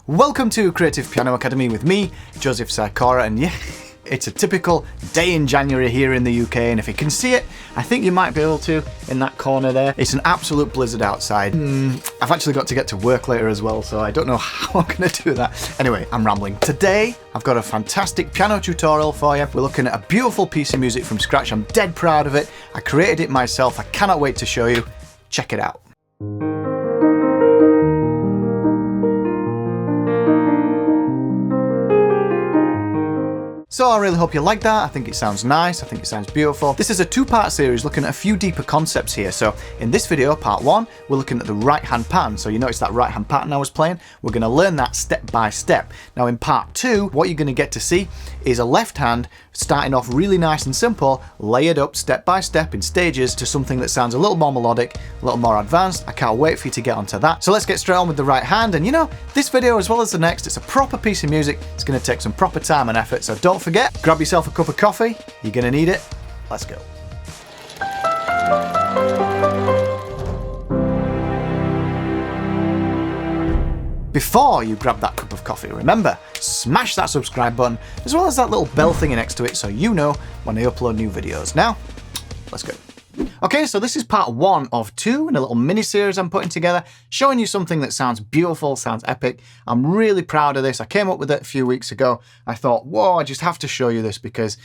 Welcome to Creative Piano Academy with me, Joseph Sikora, and yeah, it's a typical day in January here in the UK, and if you can see it, I think you might be able to in that corner there. It's an absolute blizzard outside. I've actually got to get to work later as well, so I don't know how I'm going to do that. Anyway, I'm rambling. Today, I've got a fantastic piano tutorial for you. We're looking at a beautiful piece of music from scratch. I'm dead proud of it. I created it myself. I cannot wait to show you. Check it out. So I really hope you like that. I think it sounds nice. I think it sounds beautiful. This is a two-part series looking at a few deeper concepts here. So in this video, part one, we're looking at the right-hand pattern. So you notice that right-hand pattern I was playing? We're going to learn that step by step. Now in part two, what you're going to get to see is a left hand starting off really nice and simple, layered up step by step in stages to something that sounds a little more melodic, a little more advanced. I can't wait for you to get onto that. So let's get straight on with the right hand. And you know, this video as well as the next, it's a proper piece of music. It's going to take some proper time and effort. So don't forget, grab yourself a cup of coffee. You're going to need it. Let's go. Before you grab that cup of coffee, remember, smash that subscribe button as well as that little bell thingy next to it so you know when I upload new videos. Now, let's go. Okay, so this is part one of two in a little mini series I'm putting together, showing you something that sounds beautiful, sounds epic. I'm really proud of this. I came up with it a few weeks ago. I thought, whoa, I just have to show you this because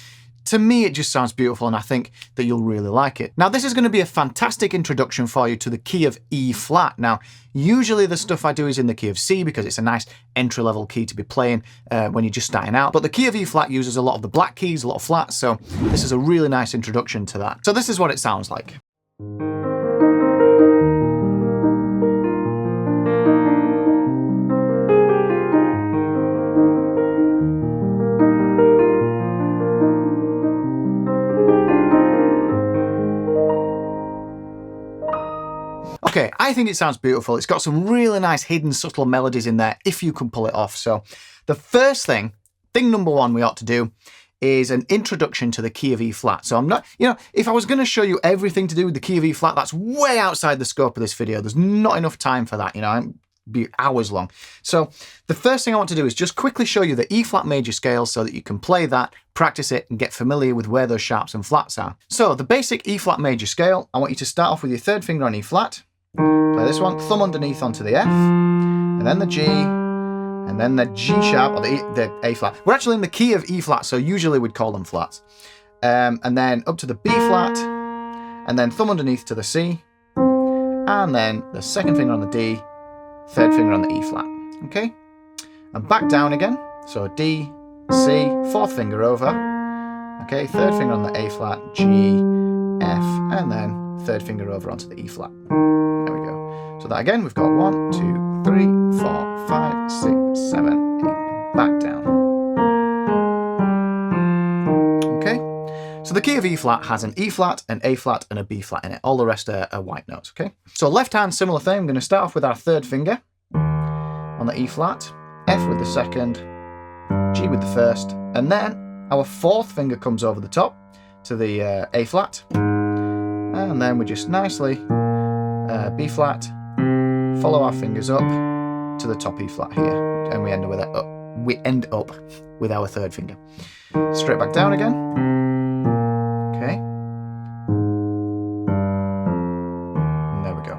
to me, it just sounds beautiful and I think that you'll really like it. Now, this is going to be a fantastic introduction for you to the key of E flat. Now, usually the stuff I do is in the key of C because it's a nice entry-level key to be playing when you're just starting out. But the key of E flat uses a lot of the black keys, a lot of flats, so this is a really nice introduction to that. So this is what it sounds like. Okay, I think it sounds beautiful. It's got some really nice hidden subtle melodies in there if you can pull it off. So the first thing number one we ought to do is an introduction to the key of E flat. So I'm not, if I was going to show you everything to do with the key of E flat, that's way outside the scope of this video. There's not enough time for that, it'd be hours long. So the first thing I want to do is just quickly show you the E flat major scale so that you can play that, practice it, and get familiar with where those sharps and flats are. So the basic E flat major scale, I want you to start off with your third finger on E flat. Play this one, thumb underneath onto the F, and then the G, and then the G sharp, or the A flat. We're actually in the key of E flat, so usually we'd call them flats. And then up to the B flat, and then thumb underneath to the C, and then the second finger on the D, third finger on the E flat. Okay? And back down again, so D, C, fourth finger over, okay, third finger on the A flat, G, F, and then third finger over onto the E flat. There we go. So that again, we've got 1, 2, 3, 4, 5, 6, 7, 8, back down. Okay. So the key of E flat has an E flat, an A flat, and a B flat in it. All the rest are white notes, okay? So left hand, similar thing. I'm going to start off with our third finger on the E flat, F with the second, G with the first, and then our fourth finger comes over the top to the A flat. And then we just nicely B flat, follow our fingers up to the top E flat here, and we end up with our third finger. Straight back down again. Okay. And there we go.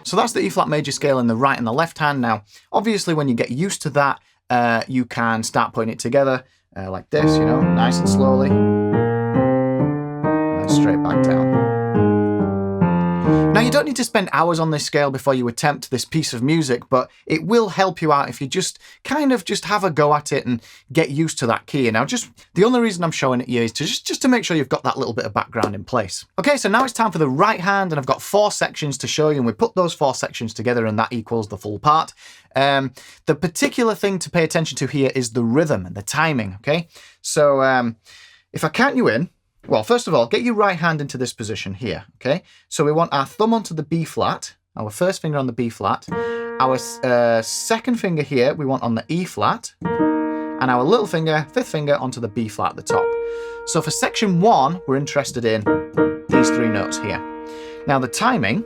So that's the E flat major scale in the right and the left hand. Now, obviously, when you get used to that, you can start putting it together like this, nice and slowly. Straight back down. Now you don't need to spend hours on this scale before you attempt this piece of music, but it will help you out if you just have a go at it and get used to that key. Now the only reason I'm showing it here is just to make sure you've got that little bit of background in place. Okay, so now it's time for the right hand, and I've got 4 sections to show you, and we put those 4 sections together and that equals the full part. The particular thing to pay attention to here is the rhythm and the timing, okay? So if I count you in, well, first of all, get your right hand into this position here, okay? So we want our thumb onto the B flat, our first finger on the B flat, our second finger here we want on the E flat, and our little finger, fifth finger, onto the B flat at the top. So for section 1, we're interested in these 3 notes here. Now the timing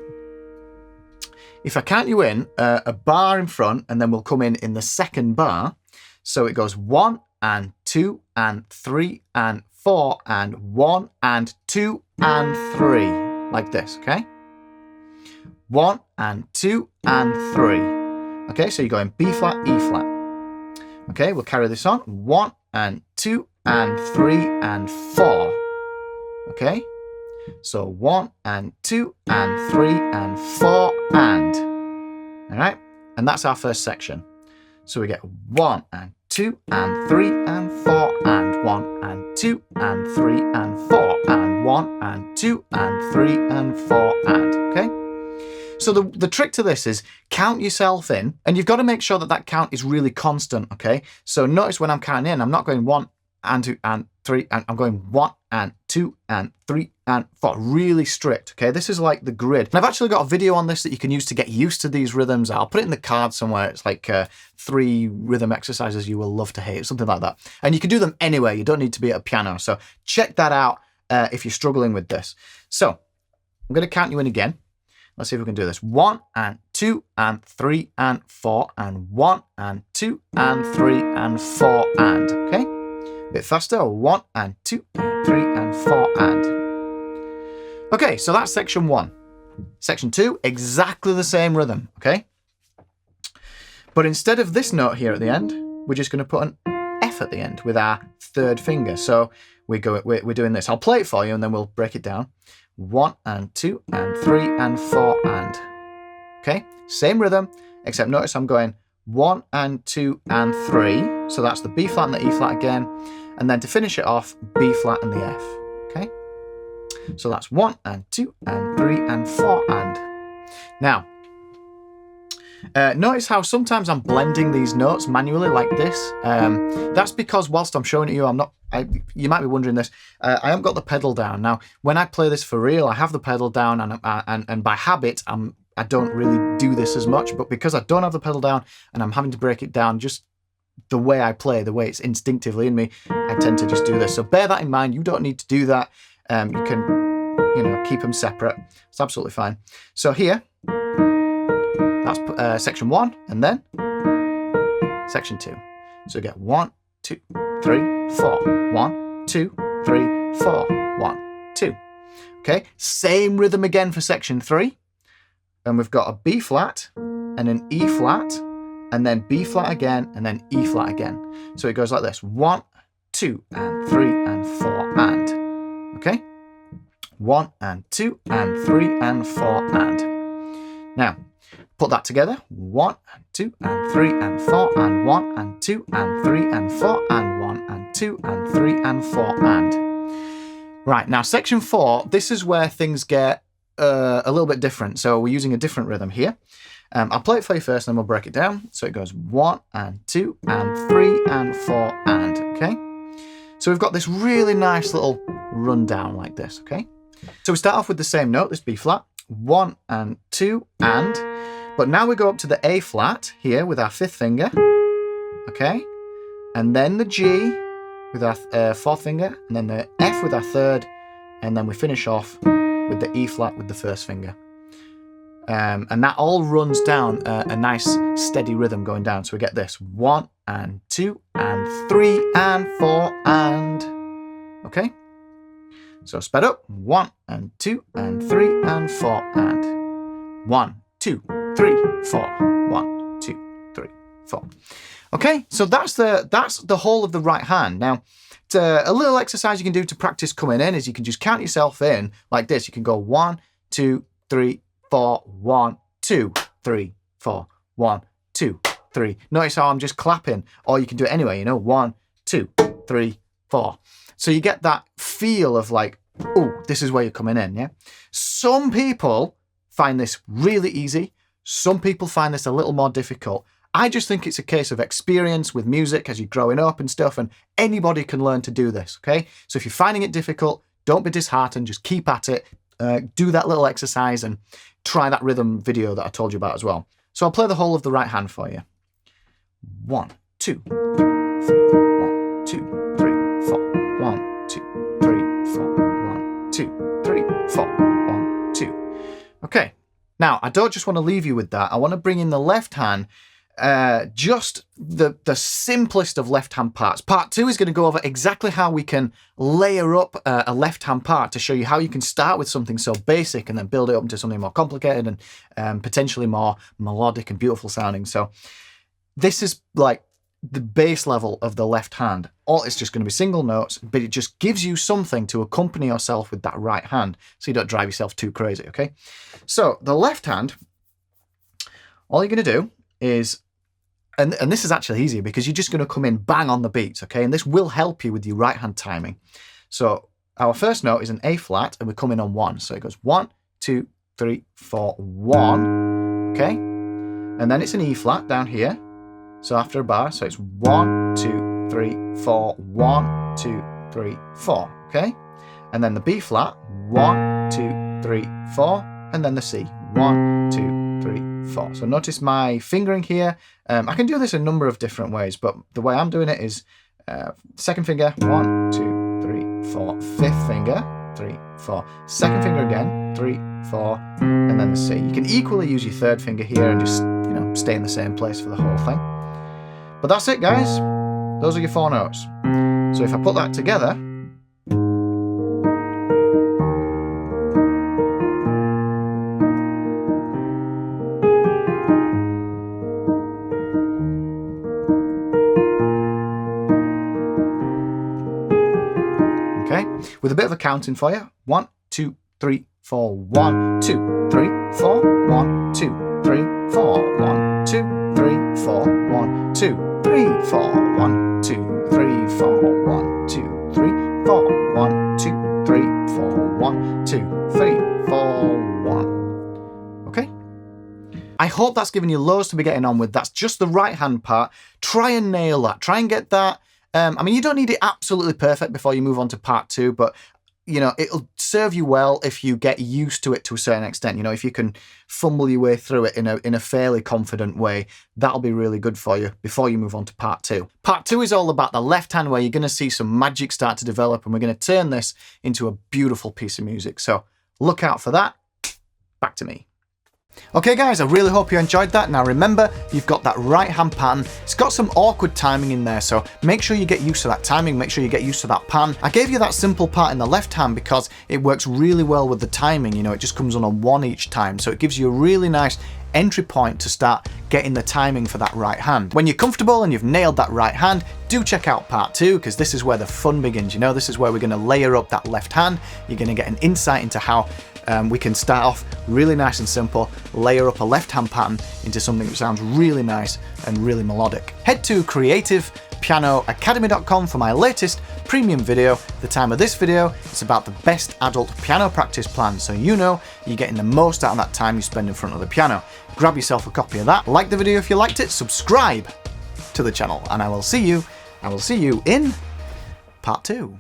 if I count you in, a bar in front, and then we'll come in the second bar. So it goes 1 and 2 and 3 and 4 and 1 and 2 and 3, like this, okay? 1 and 2 and 3. Okay, so you're going B flat, E flat. Okay, we'll carry this on. 1 and 2 and 3 and 4. Okay, so 1 and 2 and 3 and 4 and. All right, and that's our first section. So we get 1 and 2 and 3 and 4 and 1 and 2 and 3 and 4 and 1 and 2 and 3 and 4 and. Okay. So the trick to this is count yourself in, and you've got to make sure that that count is really constant, okay? So notice when I'm counting in, I'm not going 1 and 2 and 3, and I'm going 1 and 2 and 3 and 4, really strict, okay? This is like the grid. And I've actually got a video on this that you can use to get used to these rhythms. I'll put it in the card somewhere. It's like 3 rhythm exercises you will love to hate, something like that. And you can do them anywhere. You don't need to be at a piano. So check that out if you're struggling with this. So I'm going to count you in again. Let's see if we can do this. 1 and 2 and 3 and 4 and 1 and 2 and 3 and 4 and. Okay? A bit faster. 1 and 2 and 3 and 4 and. Okay, so that's section 1. Section 2, exactly the same rhythm. Okay? But instead of this note here at the end, we're just going to put an F at the end with our third finger. So we're doing this. I'll play it for you and then we'll break it down. 1 and 2 and 3 and 4 and. Okay, same rhythm, except notice I'm going 1 and 2 and 3. So that's the B flat and the E flat again. And then to finish it off, B flat and the F. Okay, so that's 1 and 2 and 3 and 4 and. Now, notice how sometimes I'm blending these notes manually like this. That's because whilst I'm showing it to you, you might be wondering this, I haven't got the pedal down. Now, when I play this for real, I have the pedal down, and by habit, I don't really do this as much, but because I don't have the pedal down and I'm having to break it down just the way I play, the way it's instinctively in me, I tend to just do this. So bear that in mind. You don't need to do that. You can, keep them separate. It's absolutely fine. So here, that's section 1, and then section 2. So we get 1, 2, 3, 4. 1, 2, 3, 4. 1, 2. Okay, same rhythm again for section 3. And we've got a B flat and an E flat, and then B flat again, and then E flat again. So it goes like this: 1, 2, and 3, and 4, and. Okay? 1 and 2 and 3 and 4 and. Now, put that together. 1 and 2 and 3 and 4 and 1 and 2 and 3 and 4 and 1 and 2 and 3 and 4 and. Right, now section 4, this is where things get a little bit different. So we're using a different rhythm here. I'll play it for you first and then we'll break it down. So it goes 1 and 2 and 3 and 4 and, okay? So we've got this really nice little rundown like this, okay? So we start off with the same note, this B flat, 1 and 2 and, but now we go up to the A flat here with our 5th finger, okay? And then the G with our 4th finger, and then the F with our 3rd, and then we finish off with the E flat with the 1st finger. And that all runs down a nice steady rhythm going down. So we get this 1 and 2 and 3 and 4 and. Okay? So sped up 1 and 2 and 3 and 4 and. 1, 2, 3, 4. 1, 2, 3, 4. Okay, so that's the whole of the right hand. Now, a little exercise you can do to practice coming in is you can just count yourself in like this. You can go 1, 2, 3, 4, 1, 2, 3, 4, 1, 2, 3. Notice how I'm just clapping, or you can do it anyway, 1, 2, 3, 4. So you get that feel of like, oh, this is where you're coming in, yeah? Some people find this really easy. Some people find this a little more difficult. I just think it's a case of experience with music as you're growing up and stuff, and anybody can learn to do this, okay? So if you're finding it difficult, don't be disheartened, just keep at it. Do that little exercise and try that rhythm video that I told you about as well. So I'll play the whole of the right hand for you. 1, 2, 3, 4. 1, 2, 3, 4. 1, 2, 3, 4. 1, 2, 3, 4. 1, 2. Okay, Now, I don't just want to leave you with that. I want to bring in the left hand, just the simplest of left hand parts. Part 2 is going to go over exactly how we can layer up a left hand part to show you how you can start with something so basic and then build it up into something more complicated and potentially more melodic and beautiful sounding. So this is like the base level of the left hand. All it's just going to be single notes, but it just gives you something to accompany yourself with that right hand so you don't drive yourself too crazy, okay? So the left hand, all you're going to do is, and this is actually easier because you're just going to come in bang on the beats, okay? And this will help you with your right hand timing. So our first note is an A flat and we come in on 1. So it goes 1, 2, 3, 4, 1, okay? And then it's an E flat down here. So after a bar, so it's 1, 2, 3, 4, 1, 2, 3, 4, okay? And then the B flat, 1, 2, 3, 4, and then the C, 1, 2, 3, 4. So notice my fingering here. I can do this a number of different ways, but the way I'm doing it is second finger, 1, 2, 3, 4, fifth finger, 3, 4, second finger again, 3, 4, and then the C. You can equally use your third finger here and just, you know, stay in the same place for the whole thing. But that's it, guys. Those are your 4 notes. So if I put that together, okay, with a bit of a counting for you. 1, 2, 3, 4, 1, 2, 3, 4, 1, 2, 3, 4, 1, 2, 3, 4, 1, 2, 3, 4, 1, 2, 3, 4, 1, 2, 3, 4, 1, 2, 3, 4, 1, 2, 3, 4, 1. Okay? I hope that's given you loads to be getting on with. That's just the right hand part. Try and nail that. Try and get that. I mean, you don't need it absolutely perfect before you move on to part 2, but you know, it'll serve you well if you get used to it to a certain extent. You know, if you can fumble your way through it in a fairly confident way, that'll be really good for you before you move on to part 2. Part 2 is all about the left hand, where you're going to see some magic start to develop, and we're going to turn this into a beautiful piece of music. So look out for that. Back to me. Okay guys, I really hope you enjoyed that. Now remember, you've got that right hand pattern. It's got some awkward timing in there, so make sure you get used to that timing, make sure you get used to that pan. I gave you that simple part in the left hand because it works really well with the timing. You know, it just comes on a 1 each time, so it gives you a really nice entry point to start getting the timing for that right hand. When you're comfortable and you've nailed that right hand, do check out part 2, because this is where the fun begins. You know, this is where we're going to layer up that left hand. You're going to get an insight into how we can start off really nice and simple, layer up a left hand pattern into something that sounds really nice and really melodic. Head to creativepianoacademy.com for my latest premium video. The time of this video, it's about the best adult piano practice plan, so you know you're getting the most out of that time you spend in front of the piano. Grab yourself a copy of that, like the video if you liked it, subscribe to the channel, and I will see you in part 2.